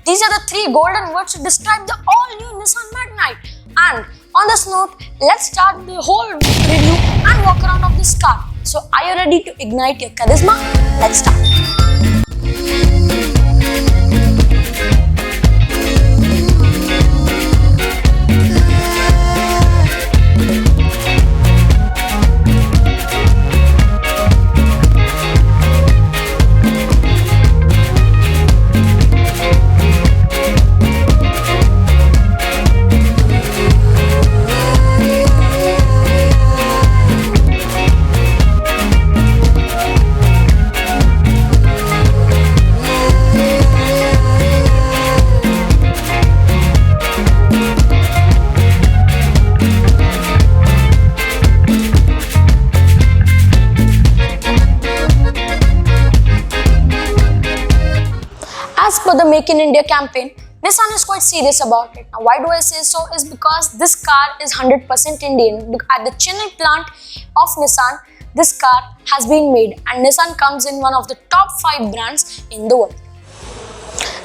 These are the 3 golden words to describe the all-new Nissan Magnite. And on this note, let's start the whole review and walk around of this car. So are you ready to ignite your charisma? Let's start. As per the Make in India campaign, Nissan is quite serious about it. Now, why do I say so? Is because this car is 100% Indian. At the Chennai plant of Nissan, this car has been made, and Nissan comes in one of the top 5 brands in the world.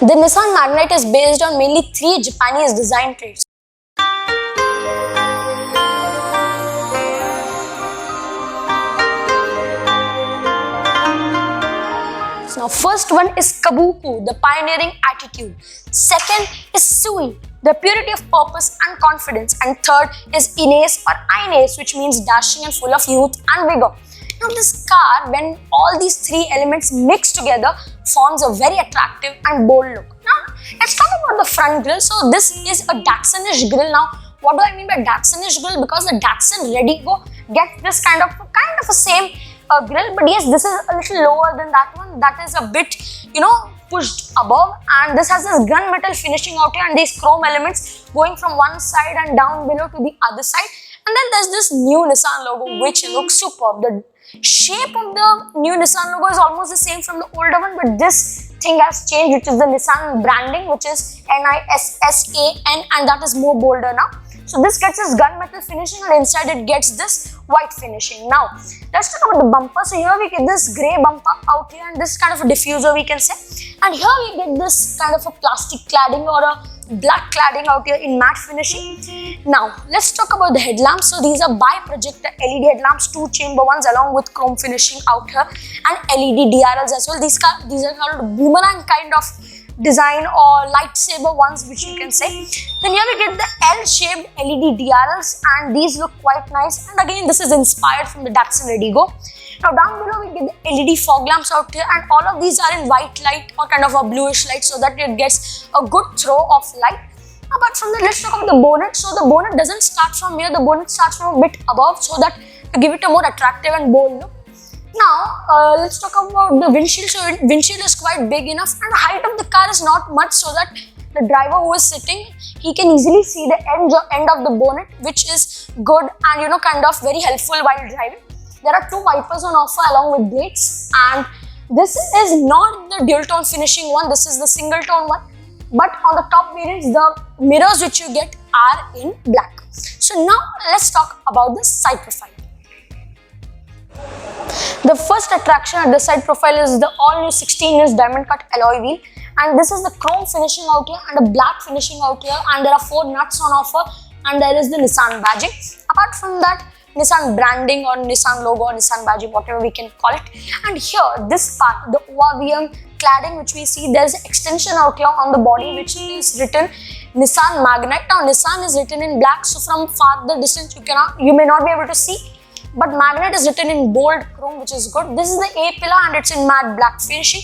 The Nissan Magnite is based on mainly 3 Japanese design traits. Now, first one is Kabuku, the pioneering attitude. Second is Sui, the purity of purpose and confidence. And third is Ines or Ines, which means dashing and full of youth and vigor. Now, this car, when all these 3 elements mix together, forms a very attractive and bold look. Now, let's talk about the front grille. So, this is a Datsun-ish grille. Now, what do I mean by Datsun-ish grille? Because the Datsun Redigo gets this kind of a same grill, but yes, this is a little lower than that one. That is a bit, pushed above, and this has this gunmetal finishing out here and these chrome elements going from one side and down below to the other side. And then there's this new Nissan logo, which looks superb. The shape of the new Nissan logo is almost the same from the older one, but this thing has changed, which is the Nissan branding, which is NISSAN, and that is more bolder now. So this gets this gunmetal finishing, and inside it gets this white finishing. Now, let's talk about the bumper. So here we get this grey bumper out here, and this kind of a diffuser we can say. And here we get this kind of a plastic cladding or a black cladding out here in matte finishing. Now, let's talk about the headlamps. So these are bi-projector LED headlamps, 2-chamber ones along with chrome finishing out here, and LED DRLs as well. These are called boomerang kind of design or lightsaber ones, which you can say. Then here we get the L-shaped LED DRLs, and these look quite nice. And again, this is inspired from the Datsun Redigo. Now down below we get the LED fog lamps out here, and all of these are in white light or kind of a bluish light, so that it gets a good throw of light. Apart from that, let's talk about the bonnet. So the bonnet doesn't start from here, the bonnet starts from a bit above, so that to give it a more attractive and bold look. Now, let's talk about the windshield. So, windshield is quite big enough, and the height of the car is not much, so that the driver who is sitting, he can easily see the end of the bonnet, which is good and kind of very helpful while driving. There are 2 wipers on offer along with blades, and this is not the dual tone finishing one. This is the single tone one. But on the top variants, the mirrors which you get are in black. So now let's talk about the side profile. The first attraction at the side profile is the all-new 16-inch diamond cut alloy wheel, and this is the chrome finishing out here and a black finishing out here, and there are 4 nuts on offer, and there is the Nissan badging. Apart from that, Nissan branding or Nissan logo or Nissan badging, whatever we can call it. And here, this part, the ORVM cladding which we see, there is an extension out here on the body which is written Nissan Magnite. Now, Nissan is written in black, so from farther distance you may not be able to see. But Magnite is written in bold chrome, which is good. This is the A pillar, and it's in matte black finishing.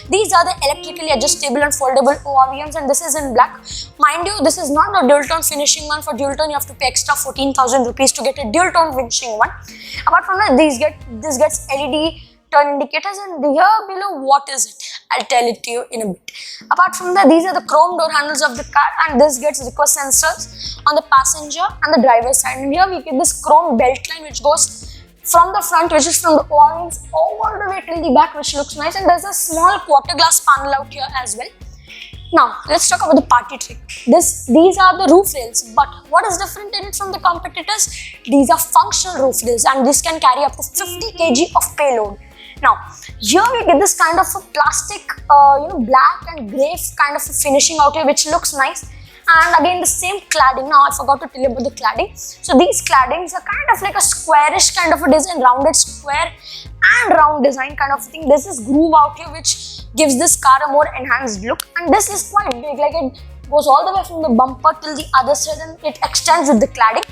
These are the electrically adjustable and foldable ORVMs, and this is in black. Mind you, this is not the dual tone finishing one. For dual tone, you have to pay extra 14,000 rupees to get a dual tone finishing one. Apart from that, this gets LED turn indicators, and here below, what is it? I'll tell it to you in a bit. Apart from that, these are the chrome door handles of the car, and this gets request sensors on the passenger and the driver's side. And here we get this chrome belt line which goes from the front, which is from the O-rings all the way till the back, which looks nice. And there's a small quarter glass panel out here as well. Now, let's talk about the party trick. These are the roof rails, but what is different in it from the competitors? These are functional roof rails, and this can carry up to 50 kg of payload. Now, here we get this kind of a plastic, black and grey kind of a finishing out here, which looks nice. And again, the same cladding. Now, I forgot to tell you about the cladding. So, these claddings are kind of like a squarish kind of a design, rounded square and round design kind of thing. This is groove out here, which gives this car a more enhanced look. And this is quite big, like it goes all the way from the bumper till the other side and it extends with the cladding.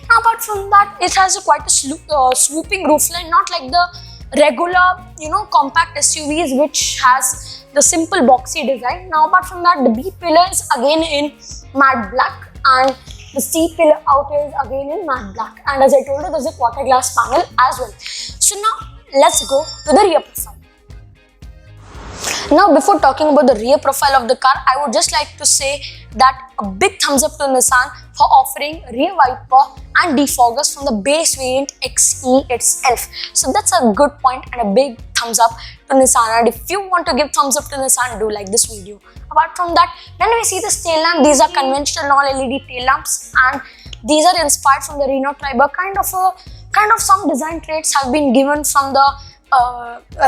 Now, apart from that, it has quite a swooping roofline, not like the regular, compact SUVs which has the simple boxy design. Now, apart from that, the B pillar is again in matte black and the C pillar out here is again in matte black. And as I told you, there's a quarter glass panel as well. So now, let's go to the rear profile. Now, before talking about the rear profile of the car, I would just like to say that a big thumbs up to Nissan for offering rear wiper and defoggers from the base variant XE itself. So that's a good point and a big thumbs up to Nissan. And if you want to give thumbs up to Nissan, do like this video. Apart from that, when we see the tail lamp, these are conventional non-LED tail lamps and these are inspired from the Renault Triber. Kind of some design traits have been given from the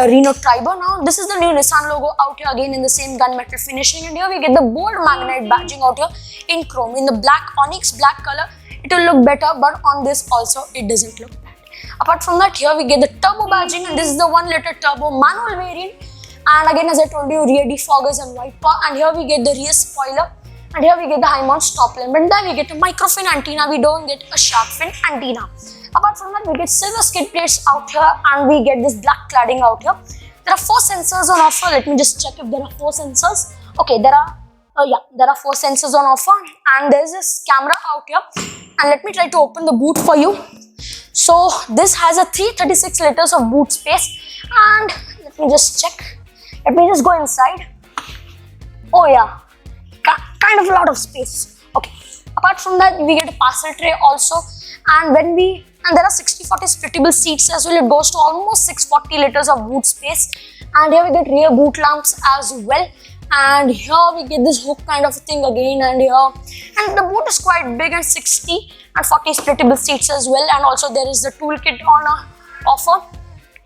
Renault Triber. Now, this is the new Nissan logo out here again in the same gunmetal finishing, and here we get the bold MAGNITE badging out here in chrome in the black onyx black color. It will look better, but on this also it doesn't look bad. Apart from that, here we get the turbo badging, and this is the 1-liter turbo manual variant. And again, as I told you, rear defoggers and wiper, and here we get the rear spoiler, and here we get the high mount stop lamp, and then we get a microfin antenna. We don't get a shark fin antenna. Apart from that, we get silver skid plates out here and we get this black cladding out here. There are 4 sensors on offer. Let me just check if there are 4 sensors. Okay, there are 4 sensors on offer and there is this camera out here. And let me try to open the boot for you. So this has a 336 liters of boot space, and let me just check. Let me just go inside. Oh yeah, kind of a lot of space. Okay. Apart from that, we get a parcel tray also, and there are 60-40 splittable seats as well. It goes to almost 640 liters of boot space, and here we get rear boot lamps as well. And here we get this hook kind of thing again, and the boot is quite big, and 60 and 40 splittable seats as well. And also there is the toolkit on offer.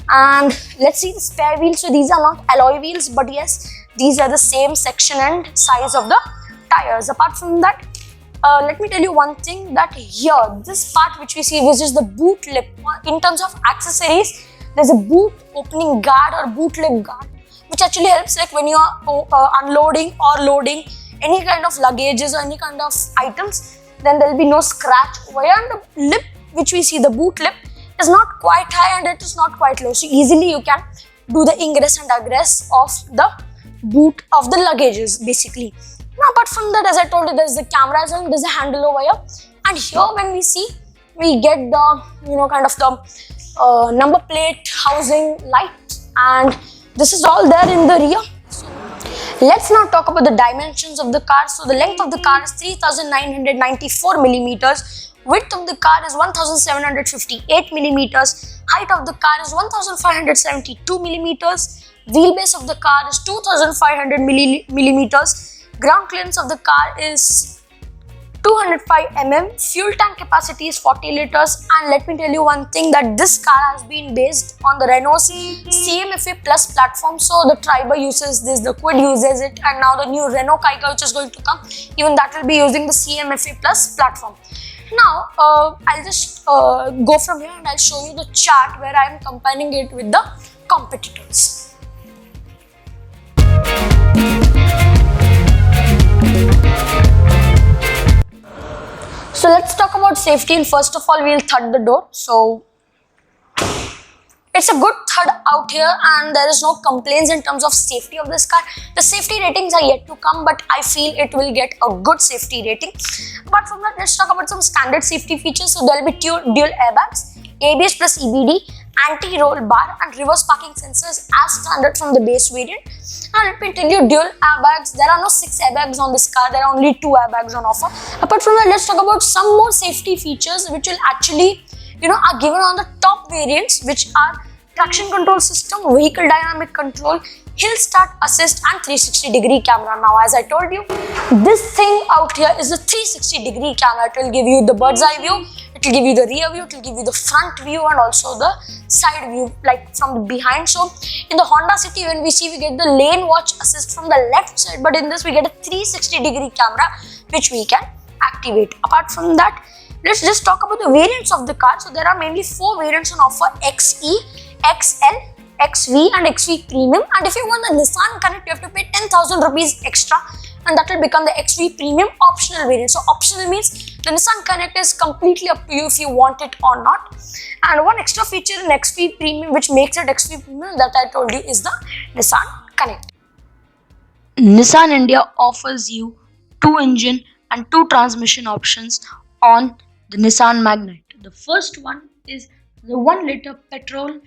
And let's see the spare wheels. So these are not alloy wheels, but yes, these are the same section and size of the tires. Apart from that, let me tell you one thing, that here, this part which we see, which is the boot lip, in terms of accessories, there's a boot opening guard or boot lip guard, which actually helps like when you are unloading or loading any kind of luggages or any kind of items, then there will be no scratch over here. And the lip which we see, the boot lip, is not quite high and it is not quite low. So easily you can do the ingress and egress of the boot of the luggages basically. Now, apart from that, as I told you, there's the camera as well, there's a handle over here. And here when we see, we get the, kind of the number plate housing light, and this is all there in the rear. Let's now talk about the dimensions of the car. So the length of the car is 3,994 millimeters. Width of the car is 1,758 millimeters. Height of the car is 1,572 millimeters. Wheelbase of the car is 2,500 millimeters. Ground clearance of the car is 205 mm. Fuel tank capacity is 40 liters. And let me tell you one thing, that this car has been based on the Renault's CMFA Plus platform. So the Triber uses this, the Quid uses it, and now the new Renault Kiger which is going to come, even that will be using the CMFA Plus platform. Now, I'll just go from here and I'll show you the chart where I am comparing it with the competitors. So let's talk about safety, and first of all we'll thud the door. So it's a good thud out here and there is no complaints in terms of safety of this car. The safety ratings are yet to come, but I feel it will get a good safety rating. Apart from that, let's talk about some standard safety features. So there will be dual airbags, ABS plus EBD, anti-roll bar and reverse parking sensors as standard from the base variant. Now let me tell you, dual airbags, there are no 6 airbags on this car, there are only 2 airbags on offer. Apart from that, let's talk about some more safety features which will actually, are given on the top variants, which are traction control system, vehicle dynamic control, hill start assist and 360-degree camera. Now as I told you, this thing out here is a 360-degree camera. It will give you the bird's eye view. It It will give you the rear view, it will give you the front view and also the side view, like from the behind. So in the Honda City, when we see, we get the lane watch assist from the left side, but in this we get a 360-degree camera which we can activate. Apart from that, let's just talk about the variants of the car. So there are mainly 4 variants on offer: XE, XL, XV and XV Premium. And if you want the Nissan Connect, you have to pay 10,000 rupees extra, and that will become the XV Premium optional variant. So optional means the Nissan Connect is completely up to you if you want it or not. And one extra feature in XV Premium which makes it XV Premium that I told you is the Nissan Connect. Nissan India offers you 2 engine and 2 transmission options on the Nissan MAGNITE. The first one is the 1-liter petrol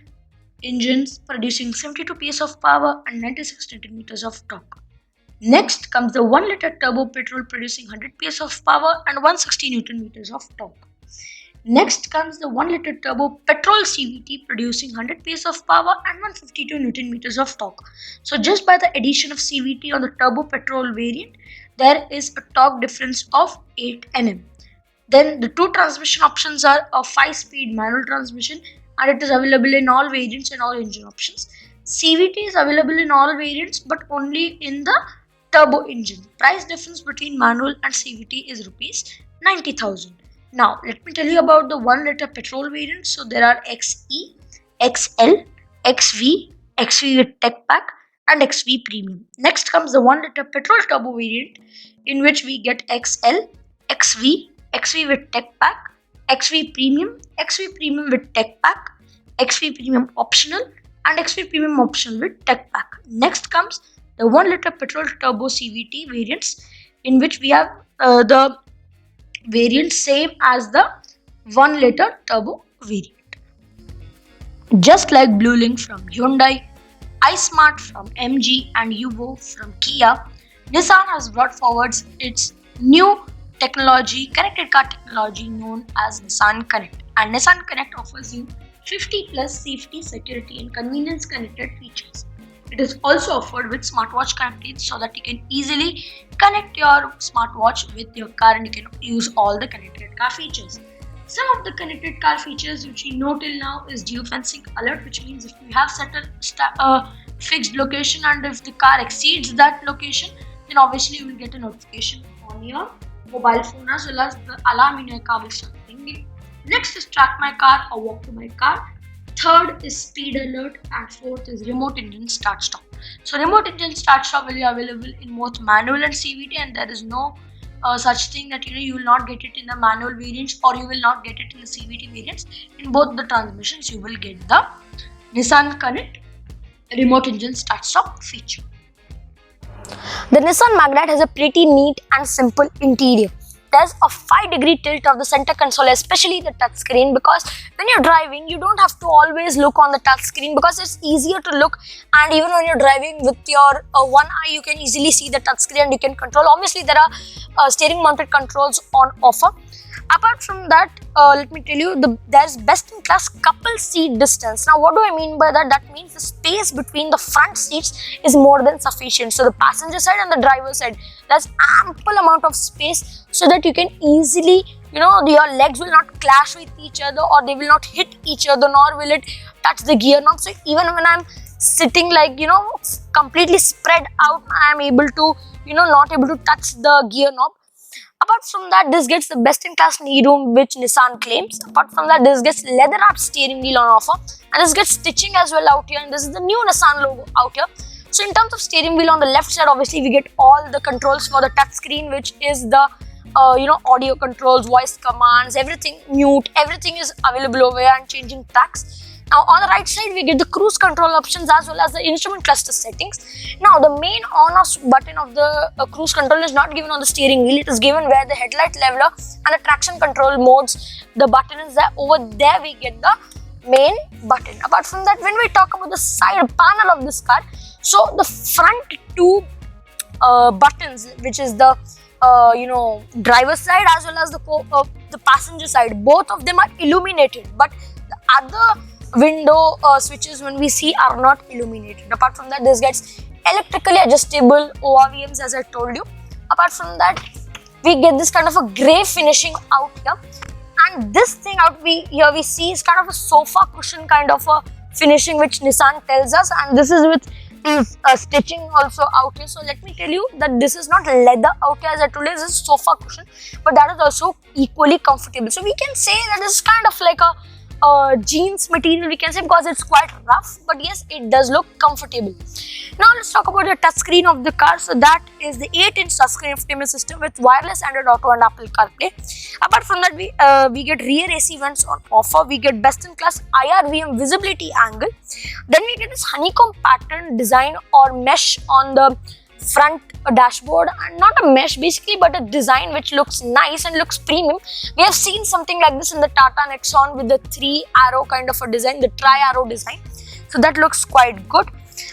engines producing 72 PS of power and 96 Nm of torque. Next comes the 1-liter turbo petrol producing 100 PS of power and 160 Nm of torque. Next comes the 1-liter turbo petrol CVT producing 100 PS of power and 152 Nm of torque. So just by the addition of CVT on the turbo petrol variant, there is a torque difference of 8 Nm. Then the 2 transmission options are a 5-speed manual transmission, and it is available in all variants and all engine options. CVT is available in all variants but only in the turbo engine. Price difference between manual and CVT is rupees 90,000. Now let me tell you about the 1-liter petrol variant. So there are XE, XL, XV, XV with tech pack and XV Premium. Next comes the 1-liter petrol turbo variant, in which we get XL, XV, XV with tech pack, XV Premium with tech pack, XV Premium optional and XV Premium optional with tech pack. Next comes the 1-liter petrol turbo CVT variants, in which we have the variant same as the 1-liter turbo variant. Just like Blue Link from Hyundai, iSmart from MG and Yuvo from Kia, Nissan has brought forward its new technology, connected car technology known as Nissan Connect. And Nissan Connect offers you 50 plus safety, security and convenience connected features. It is also offered with smartwatch connectivity, so that you can easily connect your smartwatch with your car and you can use all the connected car features. Some of the connected car features which we know till now is geofencing alert, which means if you have set a fixed location and if the car exceeds that location, then obviously you will get a notification on your mobile phone, as well as the alarm in your car will start ringing. Next is track my car or walk to my car. Third is speed alert, and fourth is remote engine start stop. So remote engine start stop will be available in both manual and CVT, and there is no such thing that you will not get it in the manual variants or you will not get it in the CVT variants. In both the transmissions you will get the Nissan Connect remote engine start stop feature. The Nissan MAGNITE has a pretty neat and simple interior. There's a 5-degree tilt of the center console, especially the touchscreen, because when you're driving, you don't have to always look on the touchscreen because it's easier to look, and even when you're driving with your one eye, you can easily see the touchscreen and you can control. Obviously, there are steering mounted controls on offer. Apart from that, let me tell you, there's best-in-class couple seat distance. Now, what do I mean by that? That means the space between the front seats is more than sufficient. So, the passenger side and the driver side, there's ample amount of space so that you can easily, your legs will not clash with each other or they will not hit each other, nor will it touch the gear knob. So, even when I'm sitting completely spread out, I am able to, not able to touch the gear knob. Apart from that, this gets the best-in-class knee-room which Nissan claims. Apart from that, this gets leather-wrapped steering wheel on offer, and this gets stitching as well out here, and this is the new Nissan logo out here. So in terms of steering wheel, on the left side, obviously we get all the controls for the touch screen, which is the audio controls, voice commands, everything, mute, everything is available over here, and changing tracks. Now on the right side, we get the cruise control options as well as the instrument cluster settings. Now the main on-off button of the cruise control is not given on the steering wheel. It is given where the headlight leveler and the traction control modes, the button is there. Over there we get the main button. Apart from that, when we talk about the side panel of this car, so the front 2 buttons, which is the driver's side as well as the passenger side, both of them are illuminated, but the other window switches when we see are not illuminated. Apart from that, this gets electrically adjustable ORVMs, as I told you. Apart from that, we get this kind of a grey finishing out here, And this thing out here we see is kind of a sofa cushion kind of a finishing which Nissan tells us, and this is with stitching also out here. So let me tell you that this is not leather out here, as I told you, this is sofa cushion, but that is also equally comfortable. So we can say that this is kind of like a jeans material, we can say, because it's quite rough, but yes, it does look comfortable. Now let's talk about the touchscreen of the car. So that is the 8-inch touchscreen infotainment system with wireless Android Auto and Apple CarPlay. Apart from that, we get rear AC vents on offer. We get best-in-class IRVM visibility angle. Then we get this honeycomb pattern design or mesh on the front dashboard, and not a mesh basically, but a design which looks nice and looks premium. We have seen something like this in the Tata Nexon with the 3-arrow kind of a design, the tri-arrow design. So that looks quite good.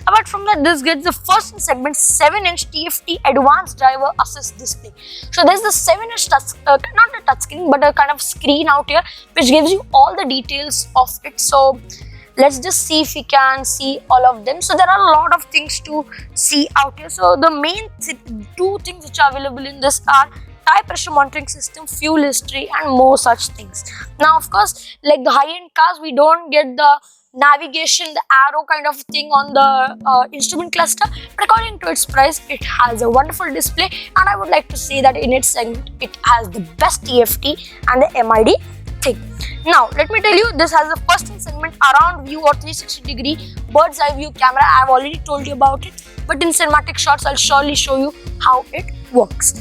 Apart from that, this gets the first in segment 7-inch TFT advanced driver assist display. So there's the 7-inch touch, not a touch screen, but a kind of screen out here which gives you all the details of it. So let's just see if we can see all of them. So there are a lot of things to see out here. So the main two things which are available in this are tire pressure monitoring system, fuel history, and more such things. Now of course, like the high-end cars, we don't get the navigation, the arrow kind of thing on the instrument cluster, but according to its price, it has a wonderful display, and I would like to say that in its segment, it has the best TFT and the MID thing. Now let me tell you, this has a first in segment around view or 360-degree bird's eye view camera. I have already told you about it, but in cinematic shots I'll surely show you how it works.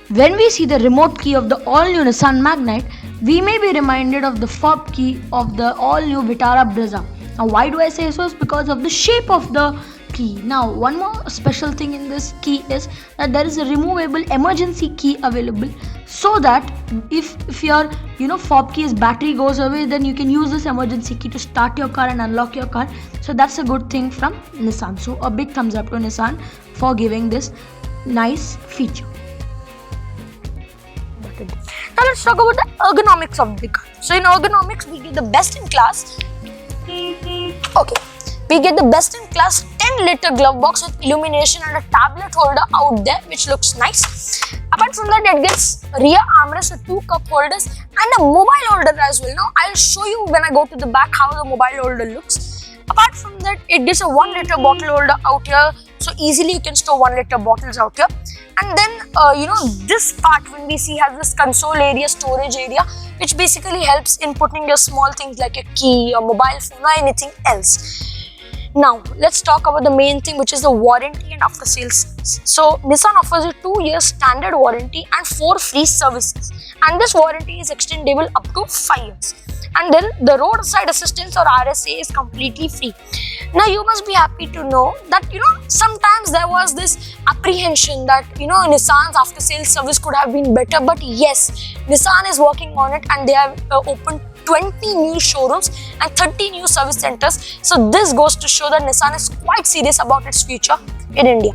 When we see the remote key of the all-new Nissan MAGNITE, we may be reminded of the fob key of the all-new Vitara Brezza. Now why do I say so? It's because of the shape of the key. Now one more special thing in this key is that there is a removable emergency key available, so that if your fob key's battery goes away, then you can use this emergency key to start your car and unlock your car. So that's a good thing from Nissan. So a big thumbs up to Nissan for giving this nice feature. Now let's talk about the ergonomics of the car. So in ergonomics, we get the best in class. We get the best in class 10-liter glove box with illumination and a tablet holder out there, which looks nice. Apart from that, it gets rear armrest with 2 cup holders and a mobile holder as well. Now I'll show you when I go to the back how the mobile holder looks. Apart from that, it gets a 1-liter bottle holder out here, so easily you can store 1-liter bottles out here. And then this part, when we see, has this console area, storage area, which basically helps in putting your small things like a key, a mobile phone, or anything else. Now let's talk about the main thing, which is the warranty and after sales service. So Nissan offers a 2-year standard warranty and 4 free services, and this warranty is extendable up to 5 years. And then the roadside assistance or RSA is completely free. Now you must be happy to know that sometimes there was this apprehension that Nissan's after sales service could have been better, but yes, Nissan is working on it, and they have opened 20 new showrooms and 30 new service centers. So this goes to show that Nissan is quite serious about its future in India.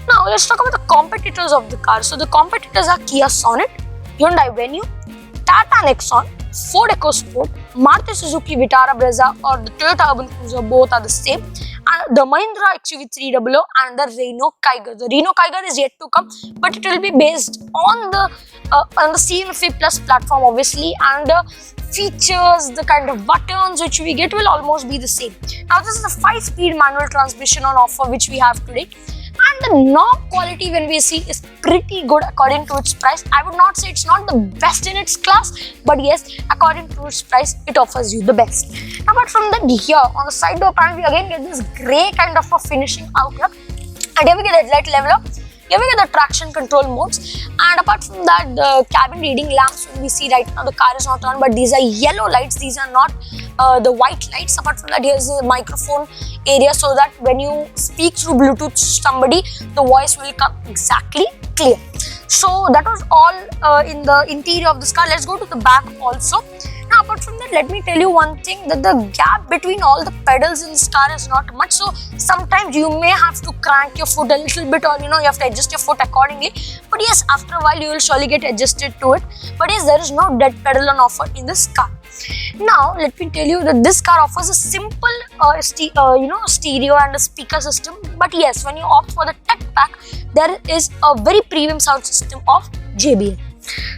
Now let's talk about the competitors of the car. So the competitors are Kia Sonet, Hyundai Venue, Tata Nexon, Ford EcoSport, Maruti Suzuki Vitara Brezza, or the Toyota Urban Cruiser. Both are the same. And the Mahindra XUV 300 and the Renault Kiger. The Renault Kiger is yet to come, but it will be based on the CMFA Plus platform, obviously, and the features, the kind of buttons which we get will almost be the same. Now this is a 5-speed manual transmission on offer which we have today. And the knob quality, when we see, is pretty good according to its price. I would not say it's not the best in its class, but yes, according to its price, it offers you the best. Apart from that, here on the side door panel, we again get this grey kind of a finishing out here. And here we get a headlight leveler. Here we get the traction control modes, and apart from that, the cabin reading lamps, when we see right now the car is not on, but these are yellow lights, these are not the white lights. Apart from that, here's the microphone area, so that when you speak through Bluetooth to somebody, the voice will come exactly clear. So that was all in the interior of this car. Let's go to the back also. Now apart from that, let me tell you one thing, that the gap between all the pedals in this car is not much, so sometimes you may have to crank your foot a little bit, or you have to adjust your foot accordingly, but yes, after a while you will surely get adjusted to it. But yes, there is no dead pedal on offer in this car. Now let me tell you that this car offers a simple stereo and a speaker system, but yes, when you opt for the tech pack, there is a very premium sound system of JBL.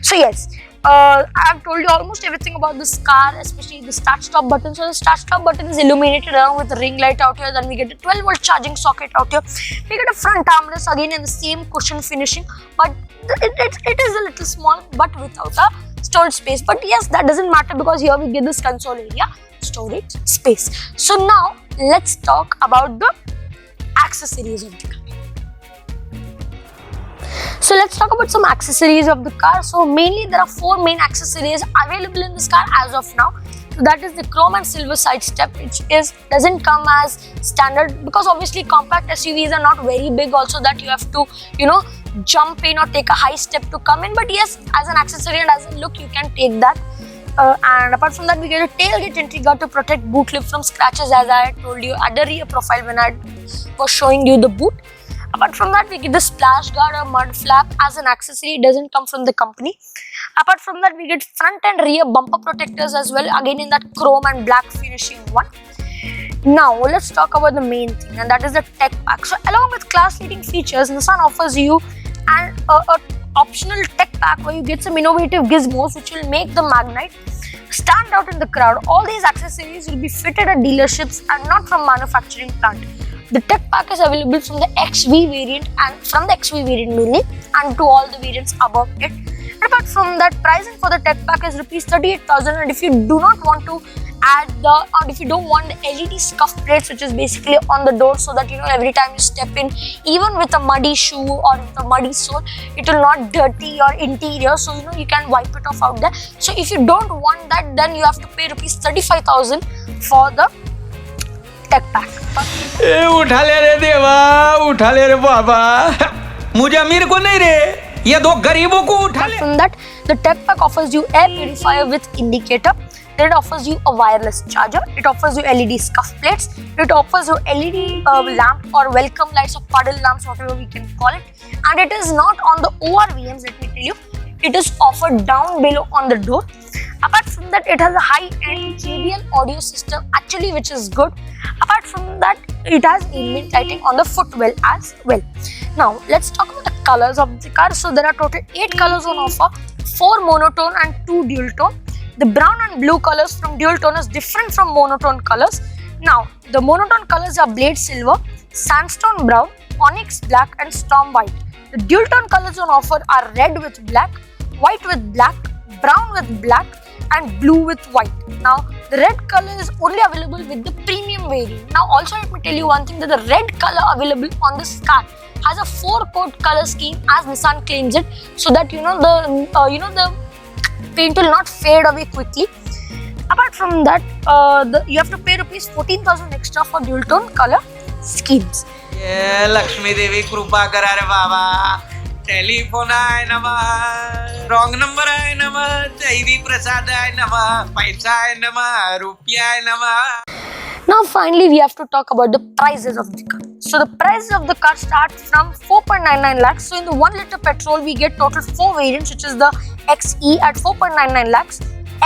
So yes, I've told you almost everything about this car, especially the start-stop button. So the start-stop button is illuminated along with the ring light out here. Then we get a 12-volt charging socket out here. We get a front armrest again in the same cushion finishing, but it is a little small, but without a storage space. But yes, that doesn't matter because here we get this console area storage space. So now let's talk about the accessories of the car. So let's talk about some accessories of the car. So mainly there are 4 main accessories available in this car as of now. So that is the chrome and silver side step, which doesn't come as standard because obviously compact SUVs are not very big also that you have to, jump in or take a high step to come in. But yes, as an accessory and as a look, you can take that. And apart from that, we get a tailgate entry guard to protect boot lip from scratches, as I had told you at the rear profile when I was showing you the boot. Apart from that, we get the splash guard or mud flap as an accessory. It doesn't come from the company. Apart from that, we get front and rear bumper protectors as well, again in that chrome and black finishing one. Now let's talk about the main thing, and that is the tech pack. So along with class-leading features, Nissan offers you an optional tech pack where you get some innovative gizmos which will make the MAGNITE stand out in the crowd. All these accessories will be fitted at dealerships and not from manufacturing plant. The tech pack is available from the XV variant and from the XV variant mainly, and to all the variants above it. And apart from that, pricing for the tech pack is rupees 38,000. And if you do not want to add if you don't want the LED scuff plates, which is basically on the door, so that every time you step in, even with a muddy shoe or with a muddy sole, it will not dirty your interior. So you can wipe it off out there. So if you don't want that, then you have to pay rupees 35,000 for the tech pack. उठा ले रे देवा, उठा ले रे बाबा, मुझे अमीर को नहीं रे, ये 2 गरीबों को उठा ले. From that, the tech pack offers you air purifier with indicator. Then it offers you a wireless charger. It offers you LED scuff plates. It offers you LED lamp or welcome lights or puddle lamps, whatever we can call it. And it is not on the ORVMs, let me tell you. It is offered down below on the door. Apart from that, it has a high-end JBL audio system actually, which is good. Apart from that, it has ambient lighting on the footwell as well. Now let's talk about the colors of the car. So there are total 8 colors on offer, 4 monotone and 2 dual tone. The brown and blue colors from dual tone is different from monotone colors. Now the monotone colors are blade silver, sandstone brown, onyx black and storm white. The dual tone colors on offer are red with black, white with black, brown with black and blue with white. Now the red color is only available with the premium variant. Now also let me tell you one thing, that the red color available on this car has a 4-coat color scheme as Nissan claims it, so that the paint will not fade away quickly. Apart from that, you have to pay rupees 14,000 extra for dual tone color schemes. ये लक्ष्मी देवी कृपा करा रे बाबा, telephone आहे नमः, wrong number आहे नमः, दैवी प्रसाद आहे नमः, पैसा आहे नमः, रुपया आहे नमः. Now finally we have to talk about the prices of the car. So the prices of the car start from 4.99 lakhs. So in the 1 liter petrol we get total 4 variants, which is the XE at 4.99 lakhs,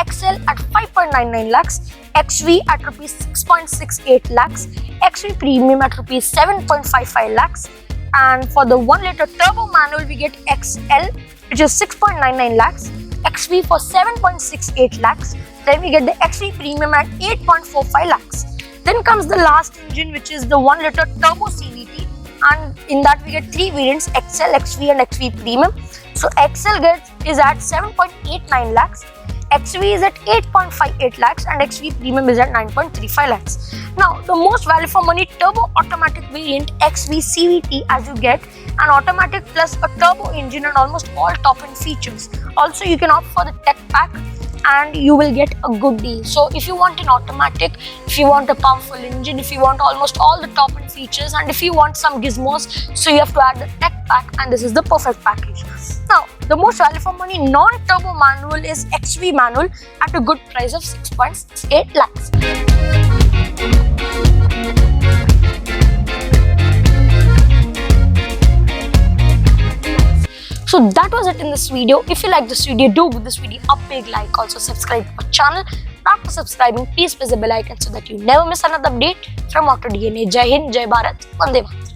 XL at 5.99 lakhs, XV at rupees 6.68 lakhs, XV Premium at rupees 7.55 lakhs. And for the 1 liter turbo manual we get XL, which is 6.99 lakhs, XV for 7.68 lakhs. Then we get the XV Premium at 8.45 lakhs. Then comes the last engine, which is the 1 liter turbo CVT, and in that we get 3 variants, XL, XV and XV Premium. So XL is at 7.89 lakhs, XV is at 8.58 lakhs and XV Premium is at 9.35 lakhs. Now the most value for money turbo automatic variant XV CVT, as you get an automatic plus a turbo engine and almost all top end features. Also you can opt for the tech pack and you will get a good deal. So if you want an automatic, if you want a powerful engine, if you want almost all the top end features, and if you want some gizmos, so you have to add the tech pack, and this is the perfect package. Now the most value for money non-turbo manual is XV manual at a good price of 6.68 lakhs. So that was it in this video. If you like this video, do give this video a big like. Also subscribe to our channel. After subscribing, please press the bell icon so that you never miss another update from Auto D.N.A. Jai Hind, Jai Bharat, Vande Mataram.